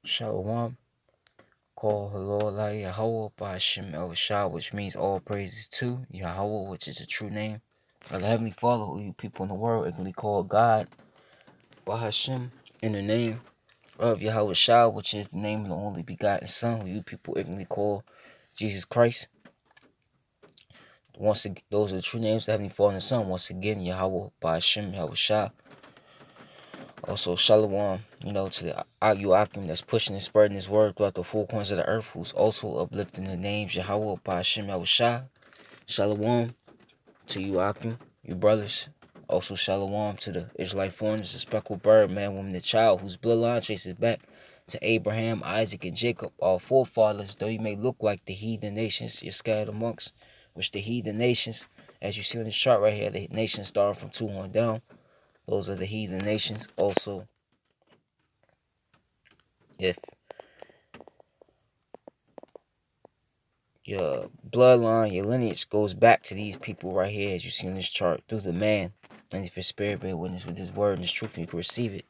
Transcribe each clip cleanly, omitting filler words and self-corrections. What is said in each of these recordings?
Shalom. Call hello la Yahweh by Hashem El Shah, which means all praises to Yahweh, which is the true name of the Heavenly Father, who you people in the world ignorantly call God, by Hashem, in the name of Yahweh Shah, which is the name of the only begotten Son, who you people ignorantly call Jesus Christ. Once again, those are the true names of the Heavenly Father and the Son. Once again, Yahweh by Hashem Yahweh Shah. Also, Shalom, to the Ayu Akim that's pushing and spreading his word throughout the four corners of the earth, who's also uplifting the names Yahweh by Hashem Yahushua. Shalom to you, Akim, you brothers. Also, Shalom to the Israelite foreigners, the speckled bird, man, woman, and child, whose bloodline traces back to Abraham, Isaac, and Jacob, our forefathers, though you may look like the heathen nations you're scattered amongst, which the heathen nations, as you see on this chart right here, the nations starting from 2 on down. Those are the heathen nations. Also, if your bloodline, your lineage goes back to these people right here, as you see on this chart, through the man, and if your spirit bear witness with his word and his truth, and you can receive it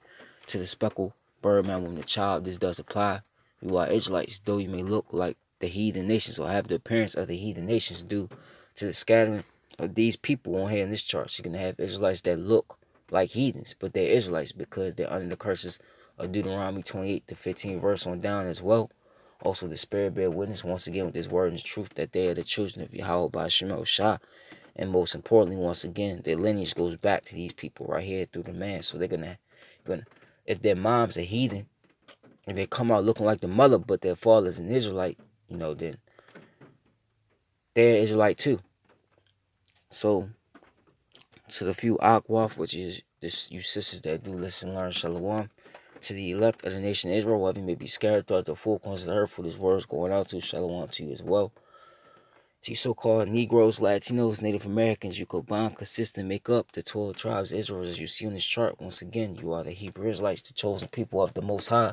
to the speckled bird, man, woman, the child, this does apply. You are Israelites, though you may look like the heathen nations or have the appearance of the heathen nations due to the scattering of these people on here in this chart. So you're going to have Israelites that look like heathens, but they're Israelites because they're under the curses of Deuteronomy 28 to 15 verse on down as well. Also, the Spirit bear witness once again with this word and truth that they are the children of Yahweh by Shema Shah. And most importantly, once again, their lineage goes back to these people right here through the man. So they're gonna, if their mom's a heathen, and they come out looking like the mother, but their father's an Israelite, then they're Israelite too. So, to the few Akwaf, which is this, you sisters that do listen, learn, Shalom. To the elect of the nation of Israel, whether you may be scattered throughout the four corners of the earth, for this word is going out to, Shalom to you as well. To you so-called Negroes, Latinos, Native Americans, you combine, consist, and make up the 12 tribes of Israel as you see on this chart. Once again, you are the Hebrew Israelites, the chosen people of the Most High,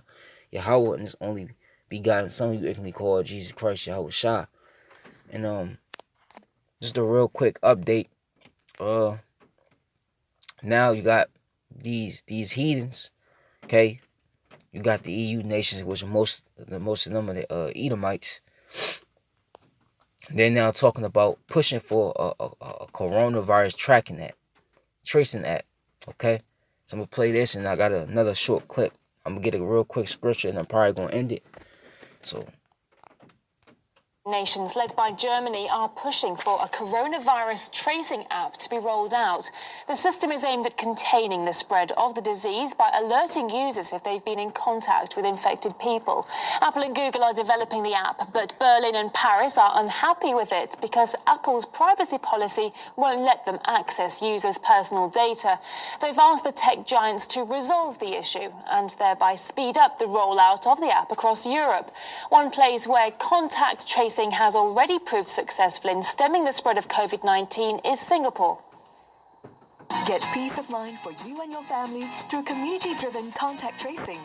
Yahweh, and His only begotten Son, you ignorantly call Jesus Christ, Yahweh Shah. And just a real quick update. Now you got these heathens, okay? You got the EU nations, which are most of them are the Edomites. They're now talking about pushing for a coronavirus tracing app. Okay, so I'm gonna play this, and I got another short clip. I'm gonna get a real quick scripture, and I'm probably gonna end it. So. Nations led by Germany are pushing for a coronavirus tracing app to be rolled out. The system is aimed at containing the spread of the disease by alerting users if they've been in contact with infected people. Apple and Google are developing the app, but Berlin and Paris are unhappy with it because Apple's privacy policy won't let them access users' personal data. They've asked the tech giants to resolve the issue and thereby speed up the rollout of the app across Europe. One place where contact tracing has already proved successful in stemming the spread of COVID-19 is Singapore. Get peace of mind for you and your family through community-driven contact tracing.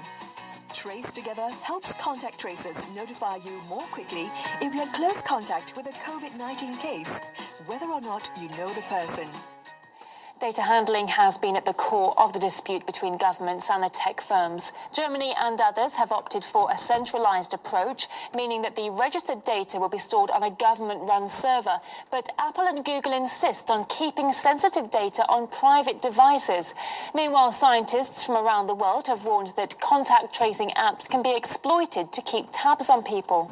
Trace Together helps contact tracers notify you more quickly if you had close contact with a COVID-19 case, whether or not you know the person. Data handling has been at the core of the dispute between governments and the tech firms. Germany and others have opted for a centralized approach, meaning that the registered data will be stored on a government-run server. But Apple and Google insist on keeping sensitive data on private devices. Meanwhile, scientists from around the world have warned that contact tracing apps can be exploited to keep tabs on people.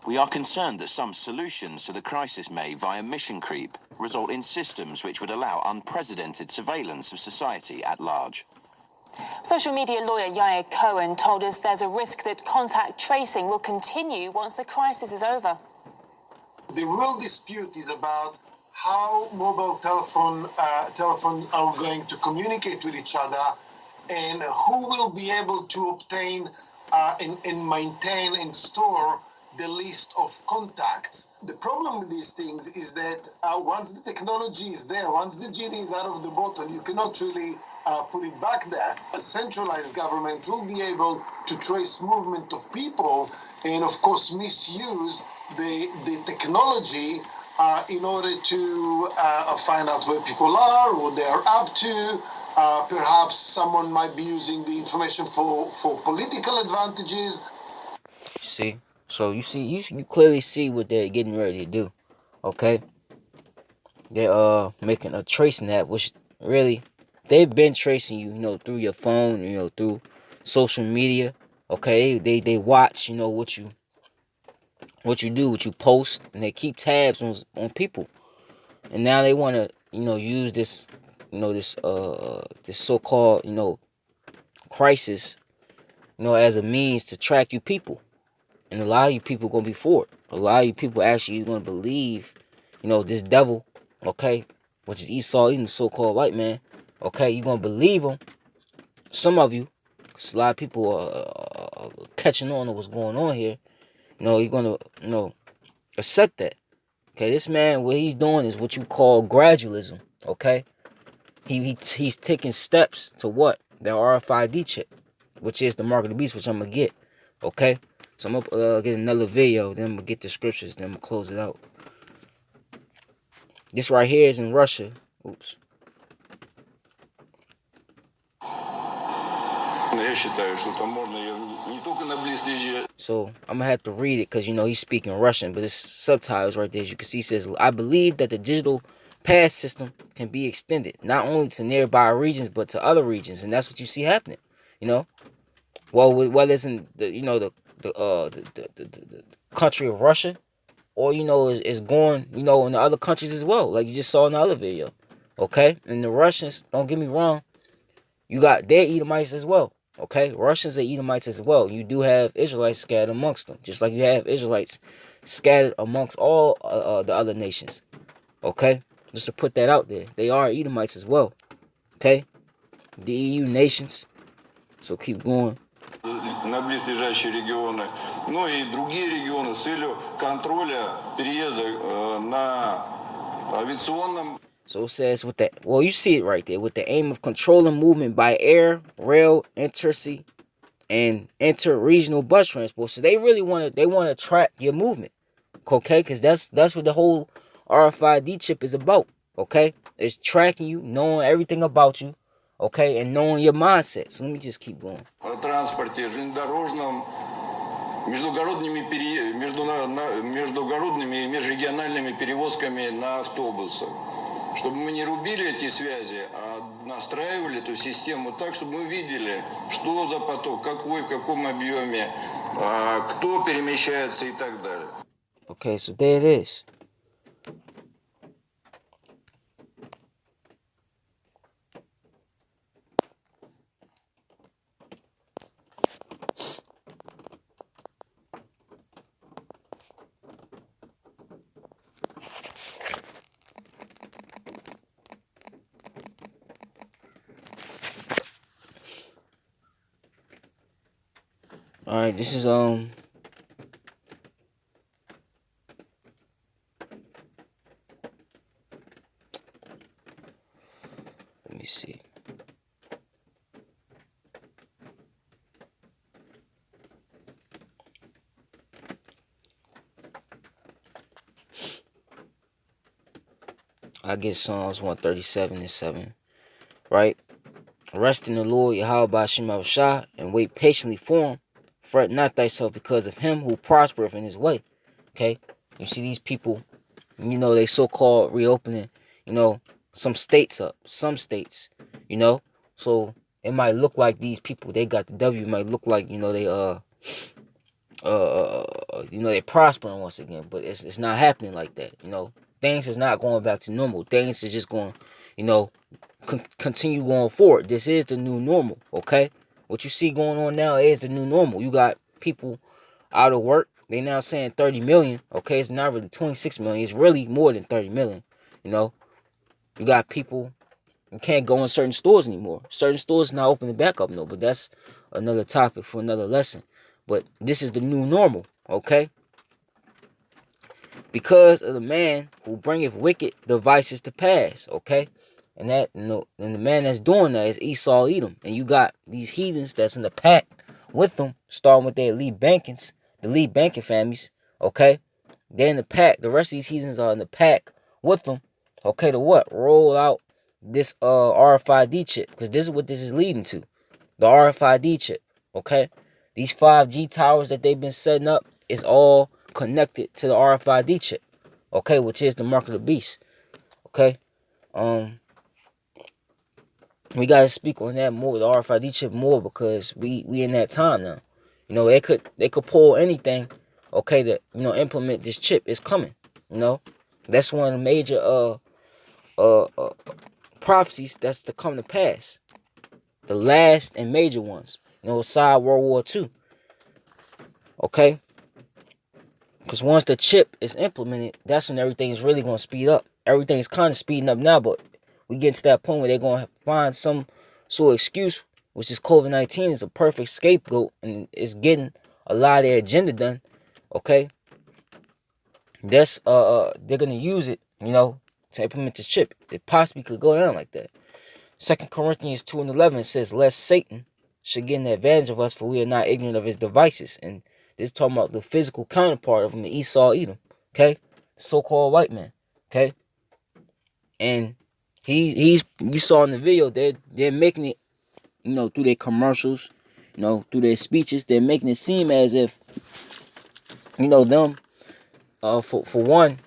We are concerned that some solutions to the crisis may, via mission creep, result in systems which would allow unprecedented surveillance of society at large. Social media lawyer Yair Cohen told us there's a risk that contact tracing will continue once the crisis is over. The real dispute is about how mobile telephone are going to communicate with each other and who will be able to obtain and maintain and store the list of contacts. The problem with these things is that once the technology is there, once the genie is out of the bottle, you cannot really put it back there. A centralized government will be able to trace movement of people and, of course, misuse the technology in order to find out where people are, what they are up to, Perhaps someone might be using the information for political advantages. See? So you clearly see what they're getting ready to do. Okay? They're making a tracing app, which really they've been tracing you, through your phone, through social media. Okay, they watch, what you do, what you post, and they keep tabs on people. And now they want to, use this, this so-called, crisis, as a means to track you people. And a lot of you people gonna be for it. A lot of you people actually is gonna believe, this devil, okay, which is Esau, even the so-called white man. Okay, you gonna believe him. Some of you, cause a lot of people are catching on to what's going on here. You're gonna, accept that. Okay, this man, what he's doing is what you call gradualism. Okay, he's taking steps to what? The RFID chip, which is the mark of the beast, which I'm gonna get. Okay, so I'm gonna get another video, then I'm gonna get the scriptures, then I'm gonna close it out. This right here is in Russia. Oops. So I'm gonna have to read it because he's speaking Russian, but it's subtitles right there. As you can see, it says, "I believe that the digital pass system can be extended not only to nearby regions but to other regions," and that's what you see happening. Well, whether it's in the country of Russia, or is going in the other countries as well, like you just saw in the other video. Okay, and the Russians, don't get me wrong, you got their Edomites as well. Okay, Russians are Edomites as well. You do have Israelites scattered amongst them, just like you have Israelites scattered amongst all the other nations. Okay, just to put that out there, they are Edomites as well. Okay, the EU nations. So keep going. На близлежащие регионы, но и другие регионы с целью контроля переезда на авиационном. So it says you see it right there, with the aim of controlling movement by air, rail, intercity, and inter-regional bus transport. So they really want to track your movement, okay? Because that's what the whole RFID chip is about, okay? It's tracking you, knowing everything about you, okay, and knowing your mindset. So let me just keep going. О транспорте железнодорожном, междугородными и межрегиональными перевозками на автобусах. Чтобы мы не рубили эти связи, а настраивали эту систему так, чтобы мы видели, что за поток, какой, в каком объеме, кто перемещается и так далее. Okay, so there it is. All right, this is let me see. I get Psalms 137:7, right? Rest in the Lord Yahweh Shem Shah, and wait patiently for him. Fret not thyself because of him who prospereth in his way. Okay? You see these people, they so-called reopening, some states up. Some states, So it might look like these people, they got the W. It might look like, they're prospering once again. But it's not happening like that, Things is not going back to normal. Things is just going, continue going forward. This is the new normal, okay? What you see going on now is the new normal. You got people out of work. They now saying 30 million, okay? It's not really 26 million. It's really more than 30 million, You got people, you can't go in certain stores anymore. Certain stores not opening back up, no, but that's another topic for another lesson. But this is the new normal, okay? Because of the man who bringeth wicked devices to pass, okay? And and the man that's doing that is Esau Edom. And you got these heathens that's in the pack with them, starting with their elite bankings, the elite banking families, okay? They're in the pack. The rest of these heathens are in the pack with them, okay, to what? Roll out this RFID chip, because this is what this is leading to. The RFID chip, okay? These 5G towers that they've been setting up is all connected to the RFID chip, okay, which is the mark of the beast, okay? We gotta speak on that more, the RFID chip more, because we in that time now. You know, they could pull anything, okay, that, you know, implement this chip is coming. You know, that's one of the major prophecies that's to come to pass. The last and major ones, you know, aside World War II. Okay, because once the chip is implemented, that's when everything's really gonna speed up. Everything's kind of speeding up now, but we get to that point where they're gonna find some sort of excuse, which is COVID-19 is a perfect scapegoat and it's getting a lot of their agenda done. Okay, that's they're gonna use it, you know, to implement this chip. It possibly could go down like that. 2 Corinthians 2:11 says, "Lest Satan should get an advantage of us, for we are not ignorant of his devices." And this is talking about the physical counterpart of him, Esau, Edom. Okay, so-called white man. Okay, and he's you saw in the video they're making it, you know, through their commercials, you know, through their speeches, they're making it seem as if, you know, them for one,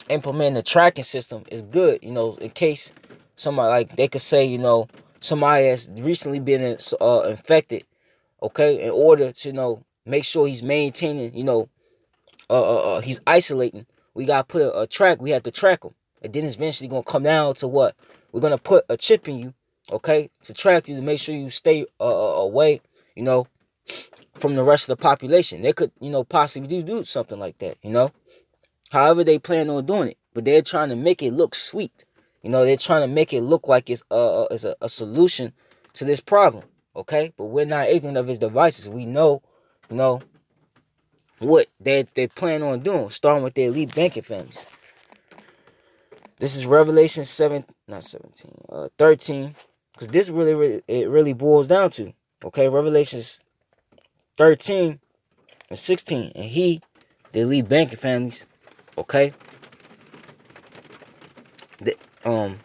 implementing the tracking system is good, you know, in case somebody, like, they could say, you know, somebody has recently been infected, okay, in order to, you know, make sure he's maintaining, you know, he's isolating. We got to put a track, we have to track him. And then it's eventually going to come down to what? We're going to put a chip in you, okay, to track you, to make sure you stay away, you know, from the rest of the population. They could, you know, possibly do something like that, you know. However they plan on doing it, but they're trying to make it look sweet. You know, they're trying to make it look like it's a solution to this problem. Okay, but we're not ignorant of his devices. We know, you know, what they plan on doing, starting with their elite banking families. This is Revelation 7, not 17, 13, because this it really boils down to, okay, Revelations 13 and 16, and the elite banking families, okay, the, and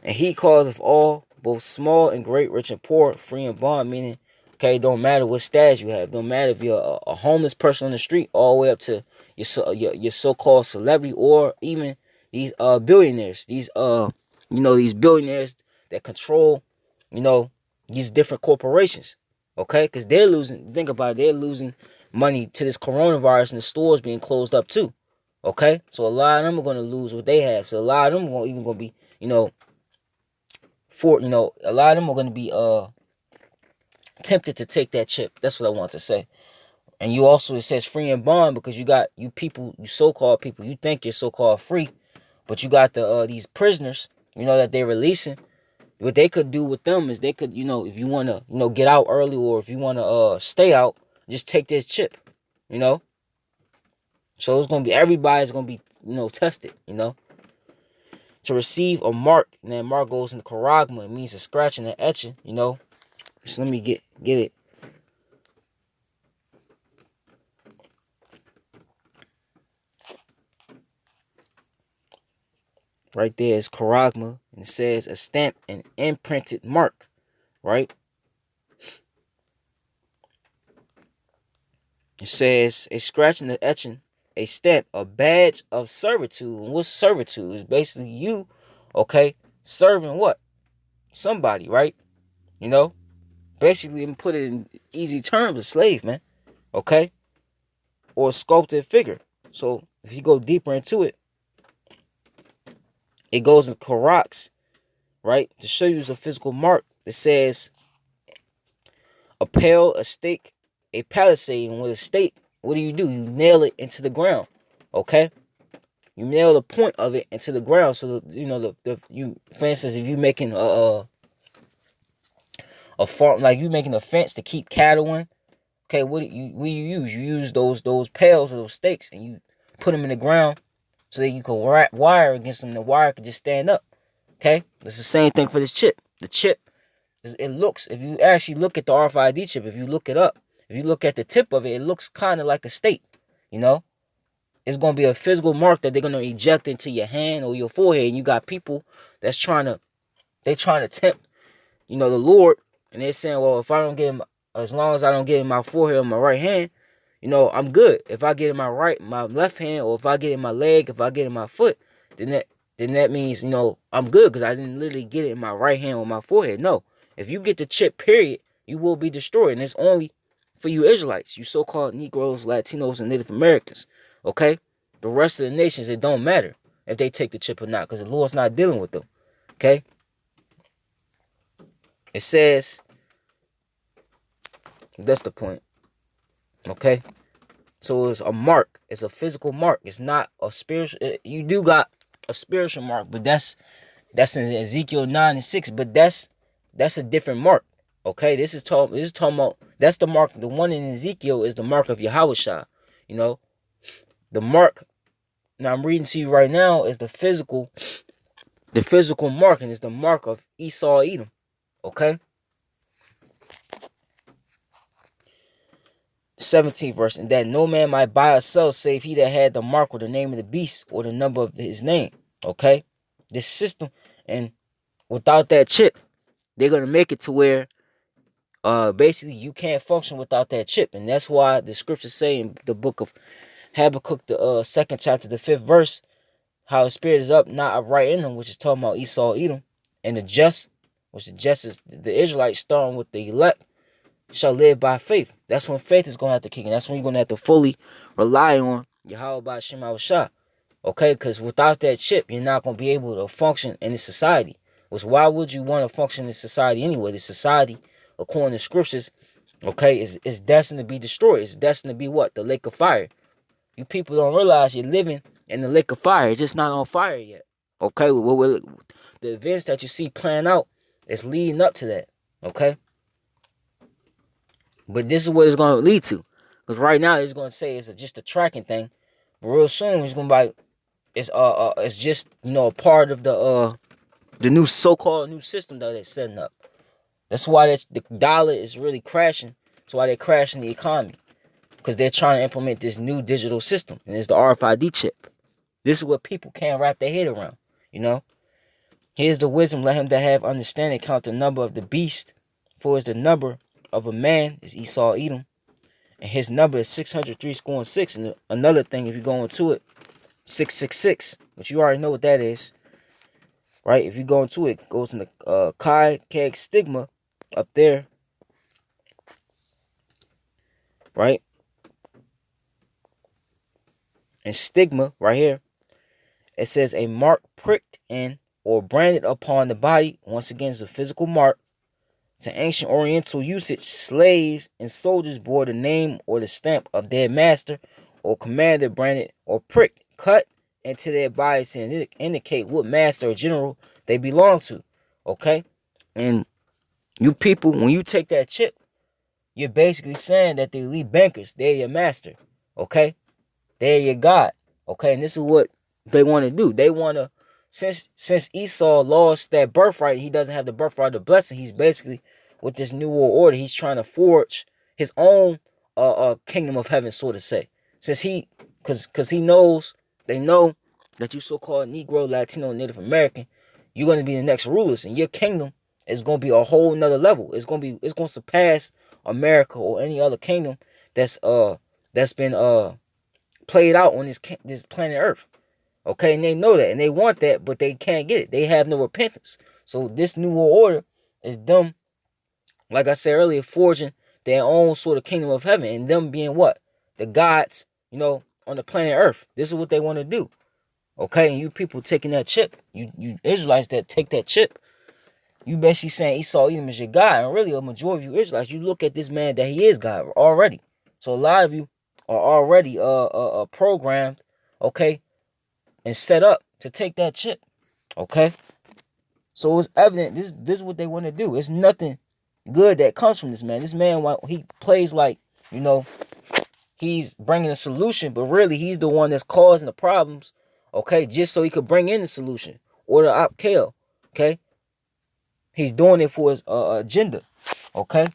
he causeth all, both small and great, rich and poor, free and bond, meaning, okay, don't matter what status you have, don't matter if you're a homeless person on the street, all the way up to your so-called celebrity, or even these billionaires, these you know, these billionaires that control, you know, these different corporations, okay, because they're losing. Think about it, they're losing money to this coronavirus, and the stores being closed up too. Okay, so a lot of them are going to lose what they have. So a lot of them are even going to be, you know, a lot of them are going to be tempted to take that chip. That's what I want to say. And you also, it says free and bond, because you got you people, you so-called people, you think you're so-called free, but you got these prisoners, you know, that they're releasing. What they could do with them is they could, you know, if you want to, you know, get out early, or if you want to stay out, just take this chip, you know. So it's going to be, everybody's going to be, you know, tested, you know. To receive a mark, and that mark goes into charagma. It means a scratching and etching, you know. So let me get it. Right there is charagma, and it says a stamp, an imprinted mark, right? It says a scratching and etching, a stamp, a badge of servitude. And what's servitude? It's basically you, okay, serving what? Somebody, right? You know? Basically, put it in easy terms, a slave, man. Okay? Or a sculpted figure. So if you go deeper into it, it goes in Karax, right? To show you a physical mark. It says a pale, a stake, a palisade. And with a stake, what do? You nail it into the ground. Okay? You nail the point of it into the ground. So you know you, for instance, if you making a farm, like you making a fence to keep cattle in. Okay, what do you use? You use those pails or those stakes, and you put them in the ground so that you can wire against them. The wire can just stand up. Okay, it's the same thing for this chip. The chip, it looks, if you actually look at the RFID chip, if you look it up, if you look at the tip of it, it looks kind of like a stake. You know, it's gonna be a physical mark that they're gonna eject into your hand or your forehead. And you got people that's trying to They trying to tempt, the Lord, and they're saying, well, if I don't get him, as long as I don't get in my forehead on my right hand, I'm good. If I get in my left hand, or if I get in my leg, if I get in my foot, then that means, I'm good because I didn't literally get it in my right hand or my forehead. No, if you get the chip, period, you will be destroyed, and it's only for you Israelites, you so-called Negroes, Latinos, and Native Americans. Okay, the rest of the nations, it don't matter if they take the chip or not, because the Lord's not dealing with them. Okay, it says that's the point. Okay. So it's a mark. It's a physical mark. It's not a spiritual. You do got a spiritual mark, but that's in Ezekiel 9:6. But that's a different mark. Okay, this is talking about, that's the mark. The one in Ezekiel is the mark of Yahushua. The mark. Now I'm reading to you right now is the physical mark, and it's the mark of Esau Edom. Okay. 17th verse, and that no man might buy or sell save he that had the mark or the name of the beast or the number of his name. Okay, this system, and without that chip, they're gonna make it to where basically you can't function without that chip, and that's why the scriptures say in the book of Habakkuk, the second chapter, the 5th verse, how his spirit is up, not upright in him, which is talking about Esau Edom, and the just, which the just is the Israelites, starting with the elect, shall live by faith. That's when faith is going to have to kick in. That's when you're going to have to fully rely on Yahweh by Shema Shah. Okay, because without that chip, you're not going to be able to function in this society. Which, why would you want to function in society anyway? The society, according to scriptures, okay, is destined to be destroyed. It's destined to be what? The lake of fire. You people don't realize you're living in the lake of fire. It's just not on fire yet. Okay, the events that you see playing out is leading up to that. Okay. But this is what it's going to lead to. Because right now, it's going to say it's just a tracking thing. But real soon, it's going to be like, it's just, a part of the new so-called new system that they're setting up. That's why the dollar is really crashing. That's why they're crashing the economy. Because they're trying to implement this new digital system. And it's the RFID chip. This is what people can't wrap their head around. Here's the wisdom. Let him that have understanding count the number of the beast. For as the number of a man is Esau Edom. And his number is 603 score and 6. And another thing, if you go into it, 666, which you already know what that is, right? If you go into it, it goes in the Chi, Keg, Stigma up there, right? And Stigma right here, it says a mark pricked in or branded upon the body. Once again, it's a physical mark. To ancient Oriental usage, slaves and soldiers bore the name or the stamp of their master or commander, branded or pricked, cut into their bodies to indicate what master or general they belong to. Okay? And you people, when you take that chip, you're basically saying that the elite bankers, they're your master. Okay? They're your God. Okay? And this is what they want to do. They want to, since Esau lost that birthright, he doesn't have the birthright of blessing. He's basically, with this new world order, he's trying to forge his own kingdom of heaven, so to say. Since because he knows, they know that you so-called Negro, Latino, Native American, you're going to be the next rulers, and your kingdom is going to be a whole nother level. It's going to surpass America or any other kingdom that's been played out on this planet Earth. Okay, and they know that, and they want that, but they can't get it. They have no repentance. So this new world order is them, like I said earlier, forging their own sort of kingdom of heaven, and them being what? The gods, on the planet Earth. This is what they want to do. Okay, and you people taking that chip, you Israelites that take that chip, you basically saying Esau Edom is your God, and really a majority of you Israelites, you look at this man that he is God already. So a lot of you are already programmed, okay, and set up to take that chip. Okay? So it's evident this is what they want to do. It's nothing good that comes from this man. This man, he plays like, he's bringing a solution, but really he's the one that's causing the problems, okay, just so he could bring in the solution or the opkel, okay? He's doing it for his agenda, okay?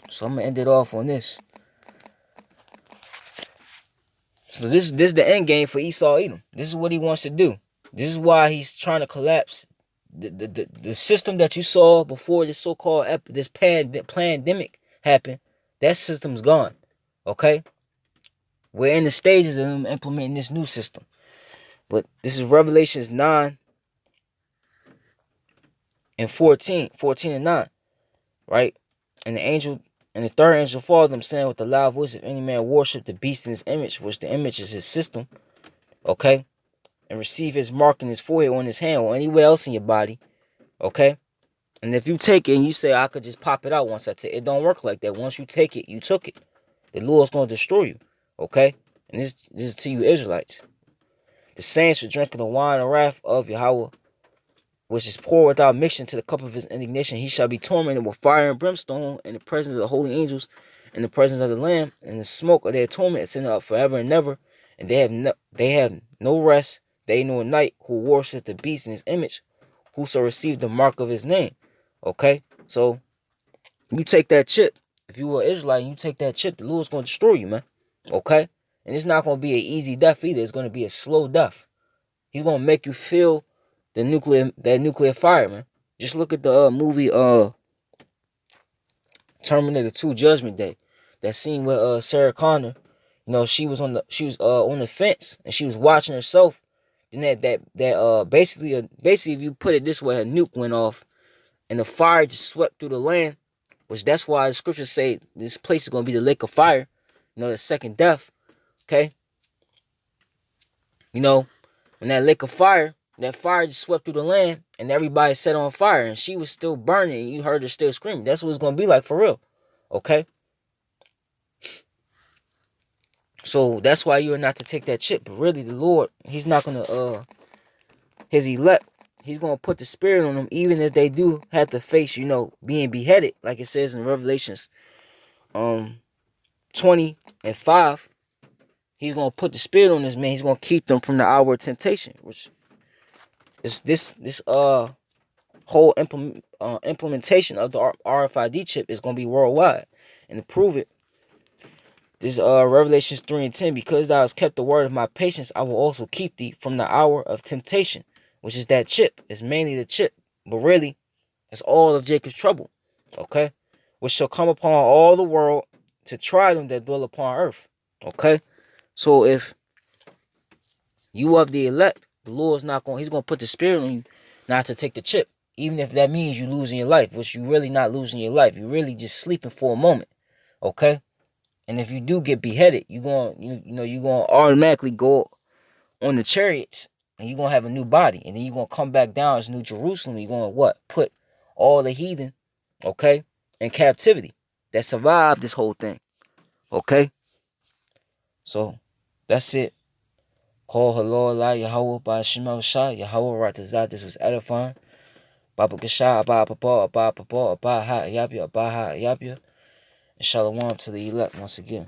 So I'm going to end it off on this. So this is the end game for Esau Edom. This is what he wants to do. This is why he's trying to collapse the system that you saw before this so-called this pandemic happened, that system's gone. Okay, we're in the stages of them implementing this new system. But this is Revelations 9 and 14, 14 and 9, right? And the third angel followed them, saying with a loud voice, if any man worship the beast in his image, which the image is his system, okay, and receive his mark in his forehead, on his hand, or anywhere else in your body, okay. And if you take it and you say, I could just pop it out once I take it, don't work like that. Once you take it, you took it. The Lord's going to destroy you, okay. And this is to you Israelites. The saints should drink of the wine and wrath of Yahweh, which is poured without mixture into the cup of his indignation. He shall be tormented with fire and brimstone in the presence of the holy angels, in the presence of the Lamb, and the smoke of their torment is up forever and ever. And they have no rest, day nor night, who worship the beast in his image, whoso received the mark of his name. Okay, so you take that chip. If you were an Israelite and you take that chip, the Lord's going to destroy you, man. Okay, and it's not going to be an easy death either. It's going to be a slow death. He's going to make you feel that nuclear fire, man. Just look at the movie Terminator 2 Judgment Day. That scene where Sarah Connor, she was on the fence and she was watching herself. Then basically if you put it this way, a nuke went off and the fire just swept through the land, which that's why the scriptures say this place is going to be the lake of fire, the second death. Okay, when that lake of fire, that fire just swept through the land and everybody set on fire and she was still burning and you heard her still screaming. That's what it's going to be like for real. Okay? So that's why you are not to take that chip. But really the Lord, he's not going to, his elect, he's going to put the spirit on them even if they do have to face, being beheaded. Like it says in Revelations 20 and 5. He's going to put the spirit on this man. He's going to keep them from the hour of temptation, which is this whole implementation of the RFID chip is going to be worldwide. And to prove it, this Revelations 3 and 10, because thou hast kept the word of my patience, I will also keep thee from the hour of temptation, which is that chip. It's mainly the chip, but really, it's all of Jacob's trouble, okay? Which shall come upon all the world to try them that dwell upon earth, okay? So if you of the elect, the Lord's not going, he's going to put the spirit on you not to take the chip. Even if that means you losing your life, which you really not losing your life. You're really just sleeping for a moment. Okay? And if you do get beheaded, you're going to automatically go on the chariots and you're going to have a new body. And then you're going to come back down as New Jerusalem. You're going to what? Put all the heathen, okay, in captivity that survived this whole thing. Okay? So, that's it. Call hello Allah Yahweh by Shema Shah Yahweh Ratazat. This was edifying. Baba Gasha Abba Papa Abba Papa Abba Ha Yapia Abba Ha Yapia. And shalom to the elect once again.